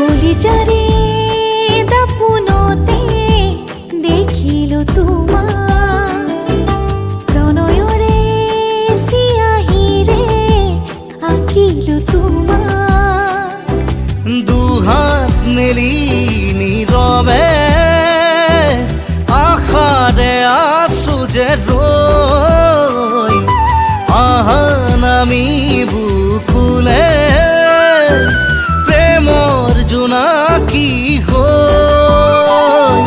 কলিজাৰে দাপোনতে দেখিলো তোমাক প্ৰণয়ৰে চিয়াহীৰে আঁকিলো তোমাক দুহাত মেলি নীৰৱে আশাৰে আছো যে ৰৈ আহা নামি বুকুলে প্ৰেমৰ জোনাকী হৈ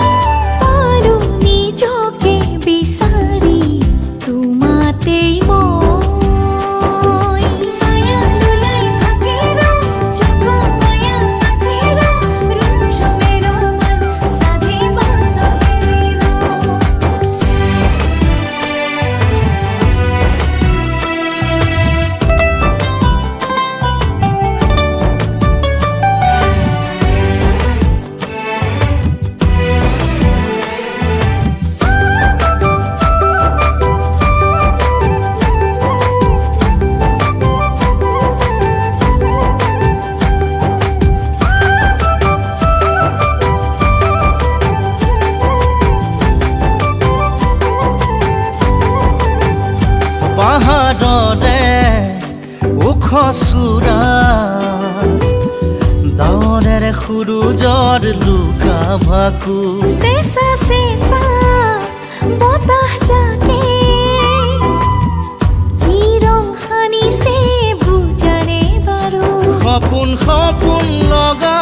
পালো নিজকে বিচাৰি তোমাতেই মই মায়া লুলাই থাকিৰ চোখ মায়া সাথীৰ ৰূপ মেৰ মন সাথী বাত হেৰিৰ পাহাৰৰে ওখ চূড়া ডাৱৰেৰে সূৰুজৰ লুকা ভাকু চেঁচা চেঁচা বতাহ জাকে কি ৰং সানিছে বুজানে বাৰু সপোন সপোন লগা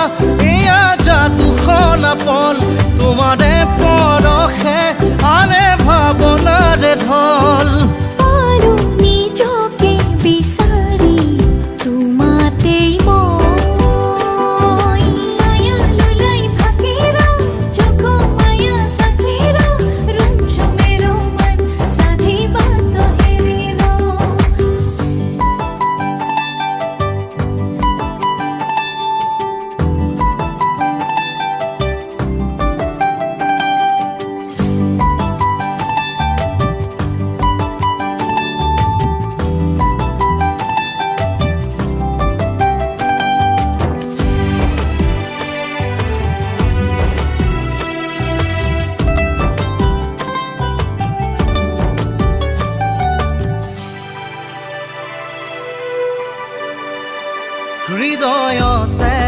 এয়া যাদুখন আপন তোমাৰে পৰশে আনে ভাৱনাৰে ঢল পালো নিজকে বিচাৰি তোমাতেই মই মায়া লুলাই থাকিৰ চোখ মায়া সাথীৰ ৰূপ মেৰ মন সাথী বাত হেৰিৰ হৃদয়তে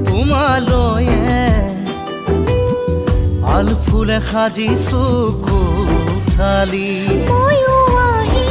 তোমালৈয়ে আলফুলে সাজিছো কোঠালি ময়ো আহি